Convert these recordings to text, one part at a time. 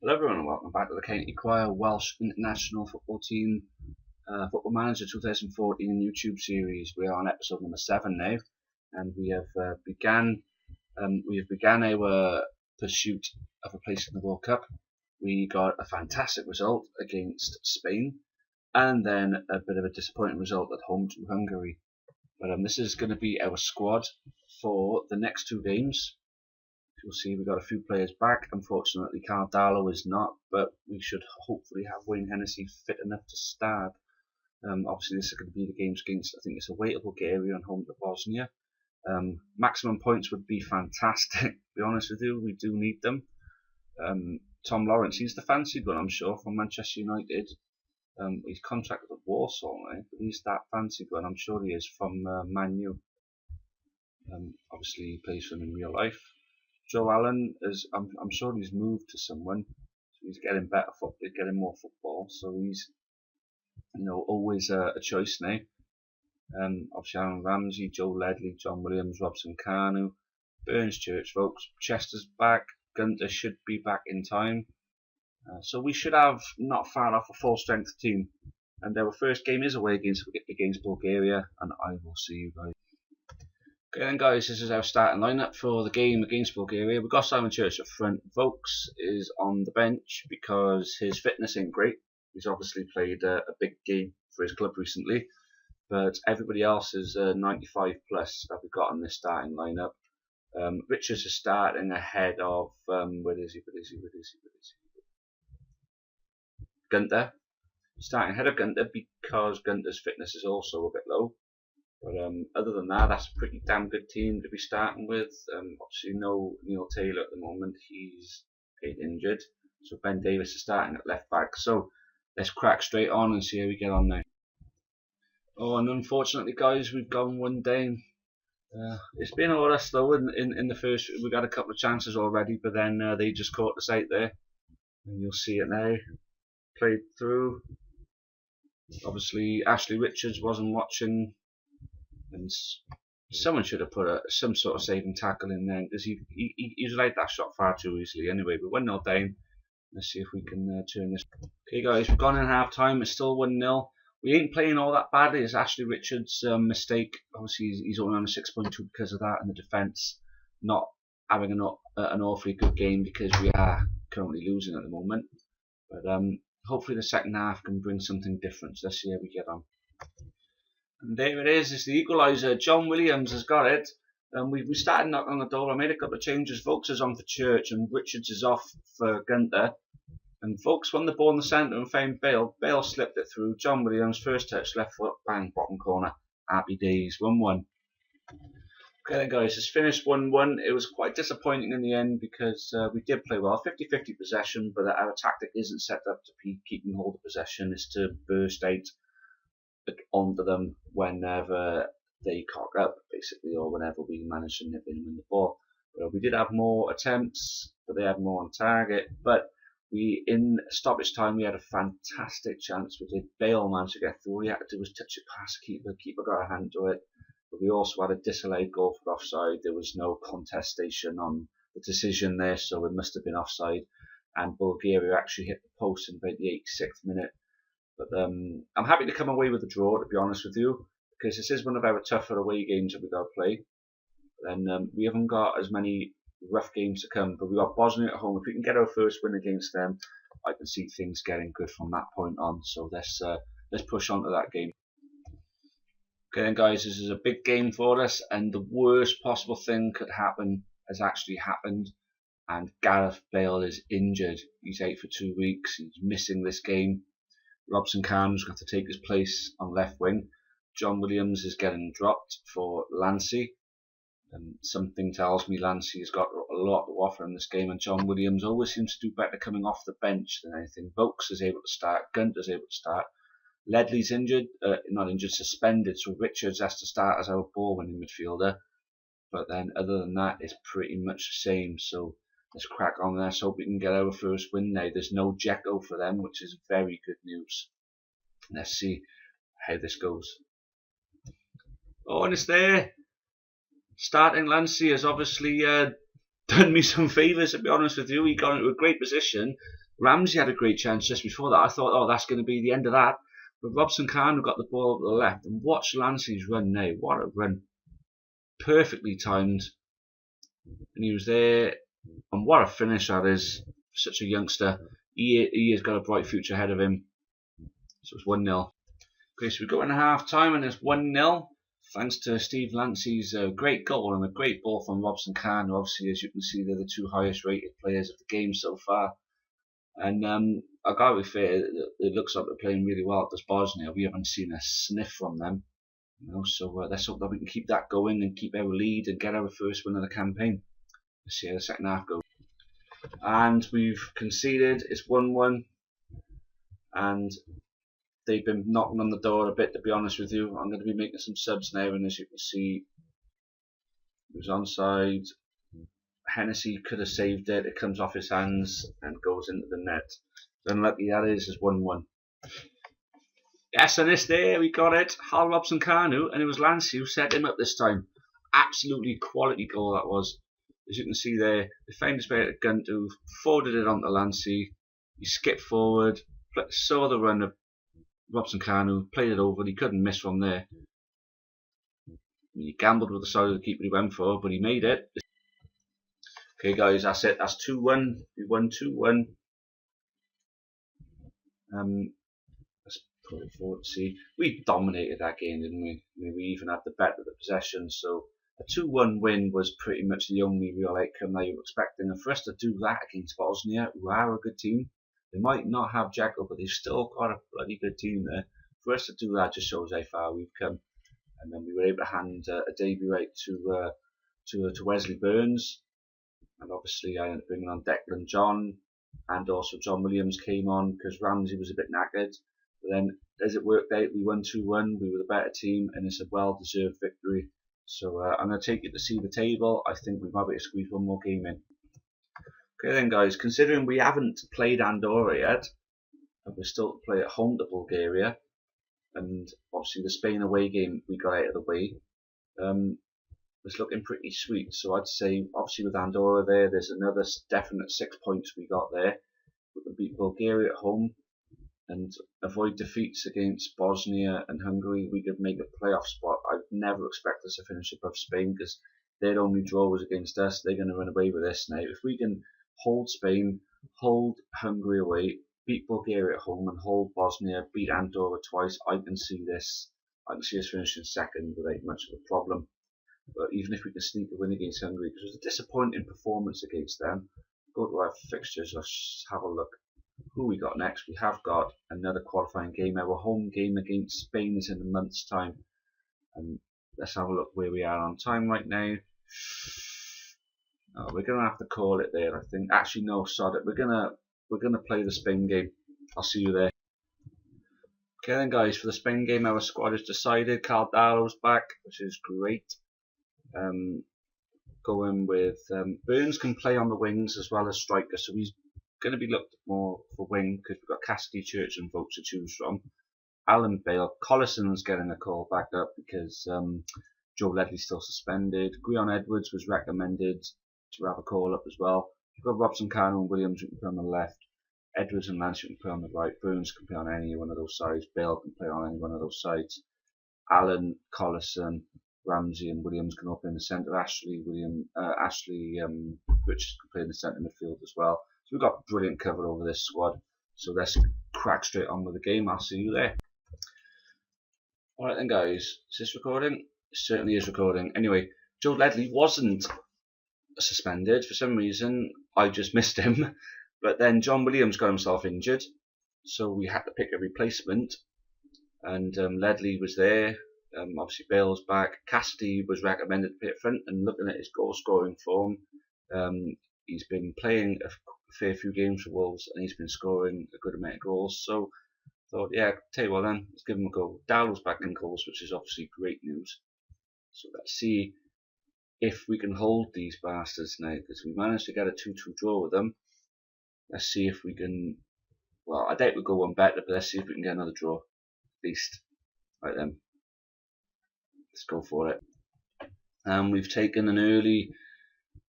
Hello everyone and welcome back to the County Choir Welsh International Football Team Football Manager 2014 YouTube series. We are on episode number 7 now, and we have began our pursuit of a place in the World Cup. We got a fantastic result against Spain, and then a bit of a disappointing result at home to Hungary. But this is going to be our squad for the next two games. You'll see we've got a few players back. Unfortunately, Carl Darlow is not, but we should hopefully have Wayne Hennessy fit enough to start. Obviously, this is going to be the games against, I think it's away to Bulgaria and home to Bosnia. Maximum points would be fantastic, to be honest with you. We do need them. Tom Lawrence, he's the fancied one, I'm sure, from Manchester United. He's contracted with Warsaw now, but he's that fancied one. I'm sure he is from Man U. Obviously, he plays for them in real life. Joe Allen is, I'm sure he's moved to someone, so he's getting better football, getting more football, so he's, always a choice now. Obviously Aaron Ramsey, Joe Ledley, John Williams, Robson Kanu, Burns, Church, folks. Chester's back, Gunter should be back in time, so we should have not far off a full strength team. And our first game is away against Bulgaria, and I will see you guys. Okay then guys, this is our starting lineup for the game against Bulgaria. We've got Simon Church up front. Vokes is on the bench because his fitness ain't great. He's obviously played a big game for his club recently, but everybody else is 95 plus that we've got in this starting lineup. Richards is starting ahead of, where is he? Gunter. Starting ahead of Gunter because Gunter's fitness is also a bit low. But other than that, that's a pretty damn good team to be starting with. Obviously, no Neil Taylor at the moment. He's injured. So Ben Davis is starting at left back. So let's crack straight on and see how we get on now. Oh, and unfortunately, guys, we've gone one down. It's been a lot slow in the first. We got a couple of chances already, but then they just caught us out there. And you'll see it now. Played through. Obviously, Ashley Richards wasn't watching. And someone should have put some sort of saving tackle in there because he's laid that shot far too easily. Anyway, we're 1-0 down. Let's see if we can turn this. Okay, guys, we've gone in half time. It's still 1-0. We ain't playing all that badly. It's Ashley Richards' mistake. Obviously, he's only on a 6.2 because of that, and the defence not having an awfully good game because we are currently losing at the moment. But hopefully, the second half can bring something different. So let's see how we get on. And there it is, it's the equaliser. John Williams has got it. We started knocking on the door. I made a couple of changes. Vokes is on for Church and Richards is off for Gunter. And Vokes won the ball in the centre and found Bale. Bale slipped it through. John Williams, first touch, left foot, bang, bottom corner. Happy days, 1-1. Okay then guys, it's finished 1-1. It was quite disappointing in the end because we did play well. 50-50 possession, but our tactic isn't set up to be keeping hold of possession. It's to burst out onto them whenever they cock up, basically, or whenever we manage to nip in and win the ball. We did have more attempts, but they had more on target. But in stoppage time, we had a fantastic chance. We did. Bale managed to get through. All he had to do was touch it past the keeper got a hand to it. But we also had a disallowed goal for offside. There was no contestation on the decision there, so it must have been offside. And Bulgaria actually hit the post in about the 86th minute. But I'm happy to come away with a draw, to be honest with you, because this is one of our tougher away games that we've got to play. And we haven't got as many rough games to come, but we've got Bosnia at home. If we can get our first win against them, I can see things getting good from that point on. So let's push on to that game. Okay then guys, this is a big game for us, and the worst possible thing could happen has actually happened. And Gareth Bale is injured. He's out for 2 weeks. He's missing this game. Robson Kanu's got to take his place on left wing. John Williams is getting dropped for Lancey. And something tells me Lancey has got a lot to offer in this game, and John Williams always seems to do better coming off the bench than anything. Vokes is able to start, Gunter's able to start. Ledley's injured, not injured, suspended, so Richards has to start as our ball-winning midfielder. But then other than that, it's pretty much the same. So let's crack on there. Let's hope we can get our first win now. There's no Dzeko for them, which is very good news. Let's see how this goes. Oh, and it's there. Starting Lancey has obviously done me some favours, to be honest with you. He got into a great position, Ramsey had a great chance just before that. I thought, oh, that's going to be the end of that. But Robson-Kanu got the ball to the left, and watch Lancey's run now. What a run. Perfectly timed. And he was there. And what a finish that is. Such a youngster. He has got a bright future ahead of him. So it's 1-0. Okay, so we go into half time and it's 1-0. Thanks to Steve Lancey's great goal and a great ball from Robson-Kanu. Obviously, as you can see, they're the two highest rated players of the game so far. And I gotta be fair, it looks like they're playing really well at this Bosnia. We haven't seen a sniff from them. So let's hope that we can keep that going and keep our lead and get our first win of the campaign. Let's see how the second half goes. And we've conceded. It's 1-1. And they've been knocking on the door a bit, to be honest with you. I'm going to be making some subs now, and as you can see, he was onside. Hennessy could have saved it. It comes off his hands and goes into the net. Unlucky that is 1-1. Yes, and this there, we got it. Hal Robson-Kanu, and it was Lancey who set him up this time. Absolutely quality goal that was. As you can see there, they found his way at Guntu, forwarded it onto Lancey. He skipped forward, saw the run of Robson-Kanu, played it over, and he couldn't miss from there. He gambled with the side of the keeper he went for, but he made it. Okay guys, that's it. That's 2-1. We won 2-1. Let's put it forward to see. We dominated that game, didn't we? We even had the better of the possession, so a 2-1 win was pretty much the only real outcome that you were expecting. And for us to do that against Bosnia, who are a good team, they might not have Dzeko, but they've still got a bloody good team there. For us to do that just shows how far we've come. And then we were able to hand a debut out to Wesley Burns. And obviously I ended up bringing on Declan John, and also John Williams came on because Ramsey was a bit knackered. But then as it worked out, we won 2-1, we were the better team, and it's a well-deserved victory. So I'm going to take you to see the table. I think we might be able to squeeze one more game in. Okay then guys, considering we haven't played Andorra yet, and we're still to play at home to Bulgaria, and obviously the Spain away game we got out of the way, it's looking pretty sweet. So I'd say, obviously with Andorra there's another definite 6 points we got there. We can beat Bulgaria at home and avoid defeats against Bosnia and Hungary. We could make a playoff spot. I'd never expect us to finish above Spain because their only draw was against us. They're going to run away with this now. If we can hold Spain, hold Hungary away, beat Bulgaria at home, and hold Bosnia, beat Andorra twice, I can see us finishing second without much of a problem. But even if we can sneak a win against Hungary, because it was a disappointing performance against them. Go to our fixtures, let's have a look. Who we got next? We have got another qualifying game. Our home game against Spain is in a month's time. And let's have a look where we are on time right now. Oh, we're gonna have to call it there, I think. Actually, no, sod it. We're gonna play the Spain game. I'll see you there. Okay then, guys. For the Spain game, our squad is decided. Karl Darlow's back, which is great. Going with Burns can play on the wings as well as striker, so he's going to be looked more for wing because we've got Cassidy, Church and Vogt to choose from. Alan Bale, Collison's getting a call back up because Joe Ledley's still suspended. Guion Edwards was recommended to have a call up as well. We've got Robson-Kanu and Williams who can play on the left. Edwards and Lance can play on the right. Burns can play on any one of those sides. Bale can play on any one of those sides. Allen, Collison, Ramsey and Williams can all play in the centre. Ashley Richards can play in the centre midfield as well. So we've got brilliant cover over this squad. So let's crack straight on with the game. I'll see you there. Alright then guys, is this recording? It certainly is recording. Anyway, Joe Ledley wasn't suspended for some reason. I just missed him. But then John Williams got himself injured. So we had to pick a replacement. And Ledley was there. Obviously Bale's back. Cassidy was recommended to play up front, and looking at his goal scoring form, he's been playing a fair few games for Wolves and he's been scoring a good amount of goals. So I thought, yeah, tell you what then, let's give him a go. Darlow's back in goals, which is obviously great news. So let's see if we can hold these bastards now, because we managed to get a 2-2 draw with them. Let's see if we can, well, I doubt we'll go one better, but let's see if we can get another draw, at least. Right then. Let's go for it. We've taken an early,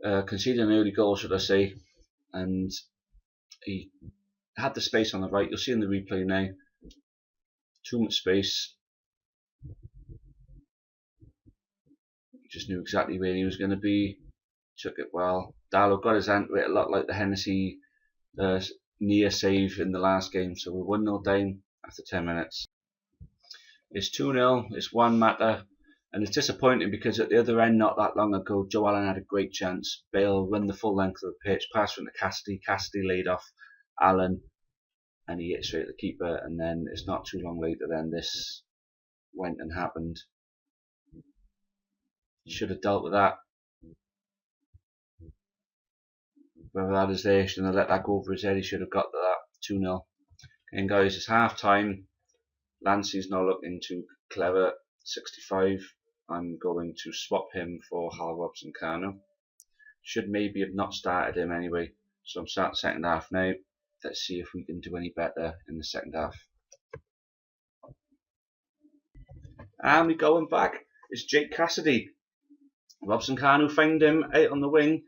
conceded an early goal, should I say, and he had the space on the right. You'll see in the replay now. Too much space. Just knew exactly where he was going to be. Took it well. Darlow got his hand with it a lot like the Hennessy near save in the last game. So we're 1-0 down after 10 minutes. It's 2-0. It's one matter. And it's disappointing because at the other end, not that long ago, Joe Allen had a great chance. Bale run the full length of the pitch, passed from to Cassidy. Cassidy laid off Allen, and he hit straight at the keeper. And then it's not too long later, then this went and happened. He should have dealt with that. Whether that is there, he shouldn't have let that go over his head. He should have got to that 2-0. And guys, it's half time. Lancey's not looking too clever. 65. I'm going to swap him for Hal Robson-Kanu. Should maybe have not started him anyway. So I'm starting second half now. Let's see if we can do any better in the second half. And we're going back. It's Jake Cassidy. Robson-Kanu found him out on the wing.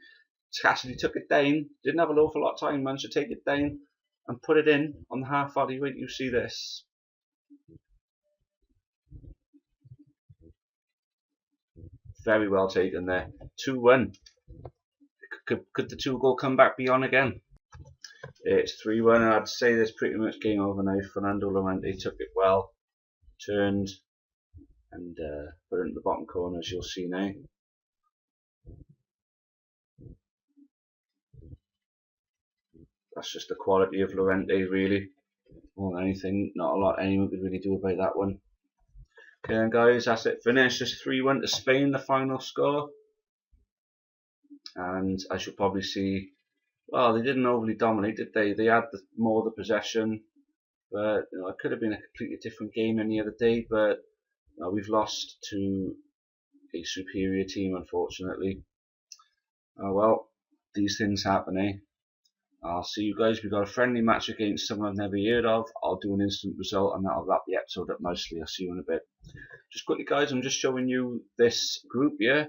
Cassidy took it down. Didn't have an awful lot of time. Managed to take it down and put it in on the half volley. Wait, you see this. Very well taken there. 2-1. Could the 2-goal comeback be on again? It's 3-1, and I'd say there's pretty much game over now. Fernando Llorente took it well, turned, and put it in the bottom corner, as you'll see now. That's just the quality of Llorente, really. More than anything, not a lot anyone could really do about that one. Okay then guys, that's it finished. It's 3-1 to Spain, the final score. And as you'll probably see, well, they didn't overly dominate, did they? They had more of the possession, but you know, it could have been a completely different game any other day. But you know, we've lost to a superior team, unfortunately. Oh well, these things happen, eh? I'll see you guys. We've got a friendly match against someone I've never heard of. I'll do an instant result and that'll wrap the episode up nicely. I'll see you in a bit. Just quickly guys, I'm just showing you this group here.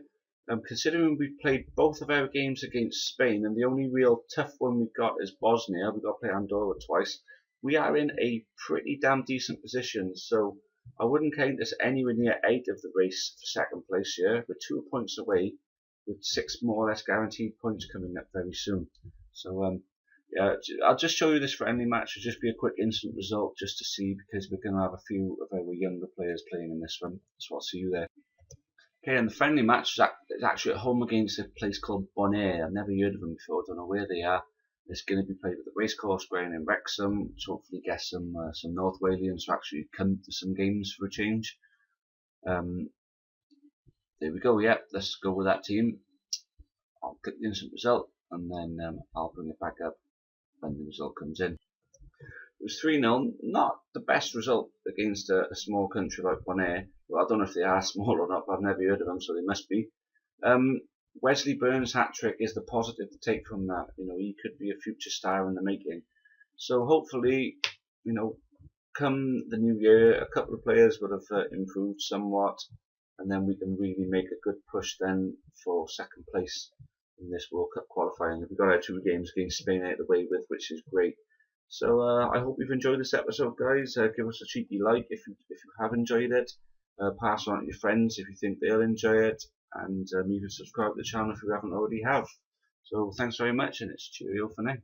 Considering we've played both of our games against Spain and the only real tough one we've got is Bosnia, we've got to play Andorra twice, we are in a pretty damn decent position. So I wouldn't count us anywhere near out of the race for second place here. We're 2 points away with 6 more or less guaranteed points coming up very soon. So yeah, I'll just show you this friendly match. It'll just be a quick instant result just to see, because we're going to have a few of our younger players playing in this one. So I'll see you there. Okay, and the friendly match is actually at home against a place called Bonaire. I've never heard of them before. I don't know where they are. It's going to be played at the Racecourse Ground in Wrexham. So hopefully get some North Walians to actually come to some games for a change. There we go. Yep, let's go with that team. I'll click the instant result and then I'll bring it back up when the result comes in. It was 3-0, not the best result against a small country like Bonaire. Well, I don't know if they are small or not, but I've never heard of them, so they must be. Wesley Burns' hat-trick is the positive to take from that. You know, he could be a future star in the making. So hopefully, you know, come the new year, a couple of players would have improved somewhat, and then we can really make a good push then for second place in this World Cup qualifying. We've got our 2 games against Spain out of the way with, which is great. So I hope you've enjoyed this episode, guys. Give us a cheeky like if you have enjoyed it. Pass on to your friends if you think they'll enjoy it, and even subscribe to the channel if you haven't already have. So thanks very much, and it's cheerio for now.